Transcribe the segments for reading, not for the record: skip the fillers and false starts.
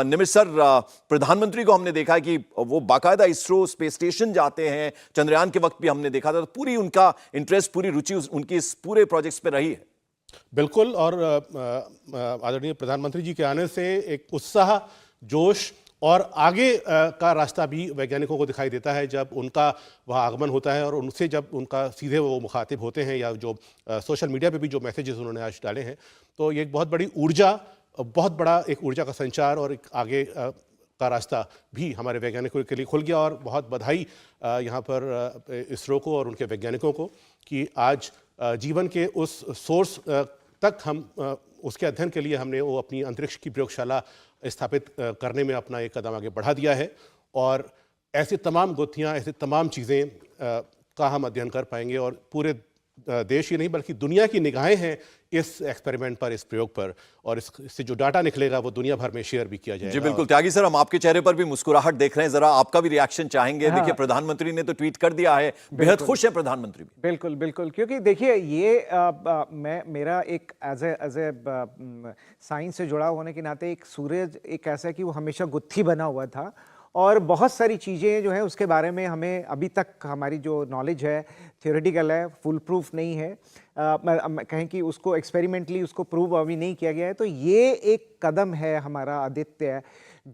निमिष sir, प्रधानमंत्री को हमने देखा कि वो बाकायदा इसरो स्पेस स्टेशन जाते हैं, चंद्रयान के वक्त भी हमने देखा था, तो पूरी उनका इंटरेस्ट, पूरी रुचि उनकी इस पूरे प्रोजेक्ट्स पे रही है। बिल्कुल, और आदरणीय प्रधानमंत्री जी के आने से एक उत्साह, जोश और आगे का रास्ता भी वैज्ञानिकों को दिखाई देता है जब उनका वह आगमन होता है और उनसे जब उनका सीधे वो मुखातिब होते हैं, या जो सोशल मीडिया पे भी जो मैसेजेस उन्होंने आज डाले हैं, तो ये एक बहुत बड़ी ऊर्जा, बहुत बड़ा एक ऊर्जा का संचार और एक आगे का रास्ता भी हमारे वैज्ञानिकों के लिए खुल गया। और बहुत बधाई यहाँ पर इसरो को और उनके वैज्ञानिकों को कि आज जीवन के उस सोर्स तक हम उसके अध्ययन के लिए हमने वो अपनी अंतरिक्ष की प्रयोगशाला स्थापित करने में अपना एक कदम आगे बढ़ा दिया है। और ऐसे तमाम गुत्थियाँ, ऐसे तमाम चीज़ें का हम अध्ययन कर पाएंगे और पूरे देश ही नहीं बल्कि दुनिया की निगाहें हैं इस एक्सपेरिमेंट पर, इस प्रयोग पर, और इससे जो डाटा निकलेगा वो दुनिया भर में शेयर भी किया जाएगा। जी बिल्कुल। त्यागी सर, हम आपके चेहरे पर भी मुस्कुराहट देख रहे हैं, जरा आपका भी रिएक्शन चाहेंगे। हाँ। देखिए, प्रधानमंत्री ने तो ट्वीट कर दिया है, बेहद खुश है प्रधानमंत्री भी। बिल्कुल बिल्कुल, क्योंकि देखिए ये मेरा एक एज ए साइंस से जुड़ा होने के नाते एक सूरज एक ऐसा कि वो हमेशा गुत्थी बना हुआ था, और बहुत सारी चीज़ें जो है उसके बारे में हमें अभी तक हमारी जो नॉलेज है थियोरेटिकल है, फुल प्रूफ नहीं है, कहें कि उसको एक्सपेरिमेंटली उसको प्रूव अभी नहीं किया गया है। तो ये एक कदम है हमारा आदित्य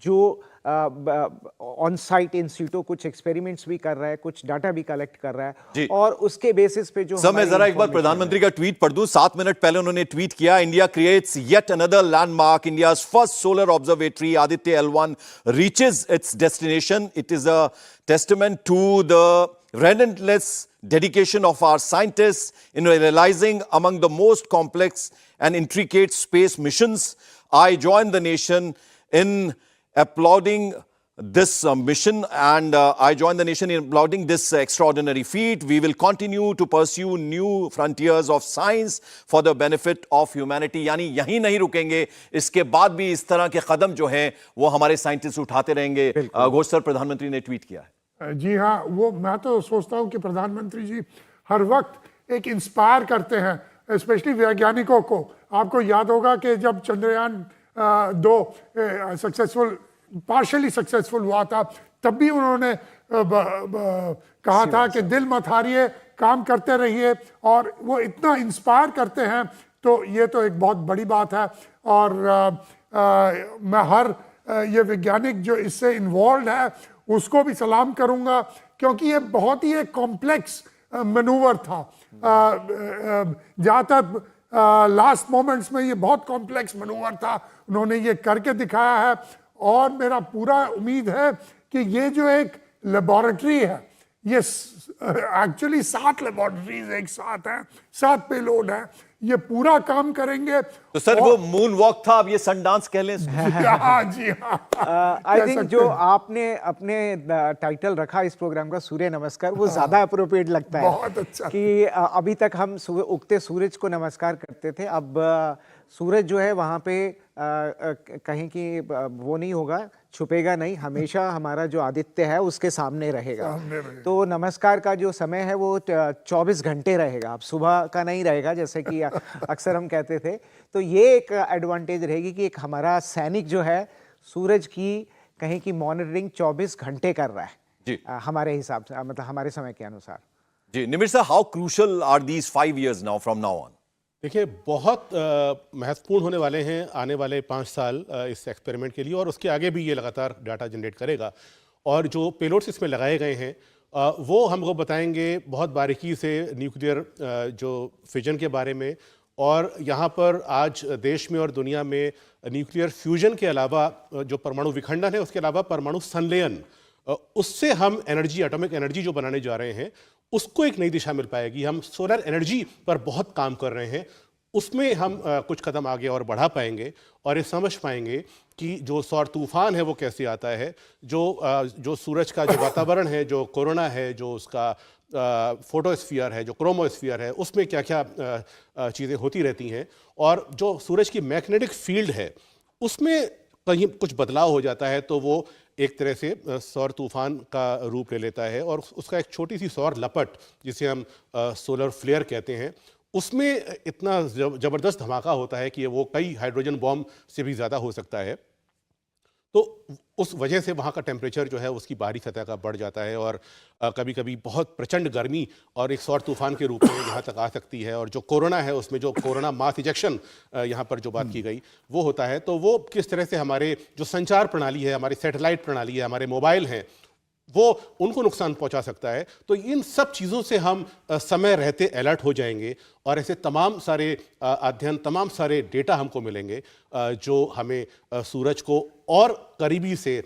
जो ऑन साइट इन सीटो कुछ एक्सपेरिमेंट्स भी कर रहा है, कुछ डाटा भी कलेक्ट कर रहा है, और उसके बेसिस पे जो मैं जरा एक बार प्रधानमंत्री का ट्वीट पढ़ दूं। 7 मिनट पहले उन्होंने ट्वीट किया, India creates yet another landmark, India's first solar observatory Aditya L1 reaches its destination, it is a testament to the relentless dedication of our scientists in realizing among the most complex and intricate space missions. I join the nation in applauding this mission, and I join the nation in applauding this extraordinary feat. We will continue to pursue new frontiers of science for the benefit of humanity. यानी यहीं नहीं रुकेंगे, इसके बाद भी इस तरह के कदम जो हैं वो हमारे साइंटिस्ट उठाते रहेंगे। घोष सर, प्रधानमंत्री ने ट्वीट किया है। जी हाँ, वो मैं तो सोचता हूँ कि प्रधानमंत्री जी हर वक्त एक इंस्पायर करते हैं, स्पेशली वैज्ञानिकों को। आपको याद होगा कि जब चंद्रयान 2 सक्सेसफुल, पार्शियली सक्सेसफुल हुआ था, तब भी उन्होंने कहा था कि दिल मत हारिए, काम करते रहिए, और वो इतना इंस्पायर करते हैं। तो ये तो एक बहुत बड़ी बात है, और मैं हर ये वैज्ञानिक जो इससे इन्वॉल्व है उसको भी सलाम करूंगा, क्योंकि ये बहुत ही एक कॉम्प्लेक्स मैनूवर था। जहाँ तक लास्ट मोमेंट्स में ये बहुत कॉम्प्लेक्स मैनूवर था, उन्होंने ये करके दिखाया है। और मेरा पूरा उम्मीद है कि ये जो एक लेबोरेटरी है, ये एक्चुअली 7 लेबोरेटरीज एक साथ हैं, 7 पेलोड हैं, ये पूरा काम करेंगे। तो सर वो मून वॉक था, अब ये सन डांस कह लें। हाँ जी हाँ। आई थिंक जो आपने अपने टाइटल रखा इस प्रोग्राम का, सूर्य नमस्कार, वो ज्यादा अप्रोप्रिएट लगता है। बहुत अच्छा। कि अभी तक हम उगते सूरज को नमस्कार करते थे, अब सूरज जो है वहाँ पे कहीं कि वो नहीं होगा, छुपेगा नहीं, हमेशा हमारा जो आदित्य है उसके सामने रहेगा। तो नमस्कार का जो समय है वो 24 घंटे रहेगा, अब सुबह का नहीं रहेगा जैसे कि अक्सर हम कहते थे। तो ये एक एडवांटेज रहेगी कि एक हमारा सैनिक जो है सूरज की कहीं की मॉनिटरिंग 24 घंटे कर रहा है जी, हमारे हिसाब से, मतलब हमारे समय के अनुसार। जी Nimish sir, how crucial are these 5 years now from now on? देखिए, बहुत महत्वपूर्ण होने वाले हैं आने वाले 5 साल इस एक्सपेरिमेंट के लिए, और उसके आगे भी ये लगातार डाटा जनरेट करेगा। और जो पेलोड्स इसमें लगाए गए हैं वो हमको बताएंगे बहुत बारीकी से न्यूक्लियर जो फिजन के बारे में, और यहाँ पर आज देश में और दुनिया में न्यूक्लियर फ्यूजन के अलावा जो परमाणु विखंडन है, उसके अलावा परमाणु संलयन, उससे हम एनर्जी, एटॉमिक एनर्जी जो बनाने जा रहे हैं, उसको एक नई दिशा मिल पाएगी। हम सोलर एनर्जी पर बहुत काम कर रहे हैं, उसमें हम कुछ कदम आगे और बढ़ा पाएंगे, और ये समझ पाएंगे कि जो सौर तूफान है वो कैसे आता है, जो सूरज का जो वातावरण है, जो कोरोना है, जो उसका फोटोस्फीयर है, जो क्रोमोस्फीयर है, उसमें क्या क्या चीज़ें होती रहती हैं, और जो सूरज की मैग्नेटिक फील्ड है उसमें कहीं कुछ बदलाव हो जाता है, तो वो एक तरह से सौर तूफान का रूप ले लेता है। और उसका एक छोटी सी सौर लपट, जिसे हम सोलर फ्लेयर कहते हैं, उसमें इतना ज़बरदस्त धमाका होता है कि वो कई हाइड्रोजन बॉम्ब से भी ज़्यादा हो सकता है। तो उस वजह से वहाँ का टेम्परेचर जो है उसकी बाहरी सतह का बढ़ जाता है और कभी कभी बहुत प्रचंड गर्मी और एक सौर तूफान के रूप में यहाँ तक आ सकती है। और जो कोरोना है उसमें जो कोरोना मास इजेक्शन यहाँ पर जो बात की गई वो होता है, तो वो किस तरह से हमारे जो संचार प्रणाली है, हमारी सैटेलाइट प्रणाली है, हमारे मोबाइल हैं, वो उनको नुकसान पहुंचा सकता है। तो इन सब चीज़ों से हम समय रहते अलर्ट हो जाएंगे और ऐसे तमाम सारे अध्ययन, तमाम सारे डेटा हमको मिलेंगे जो हमें सूरज को और करीबी से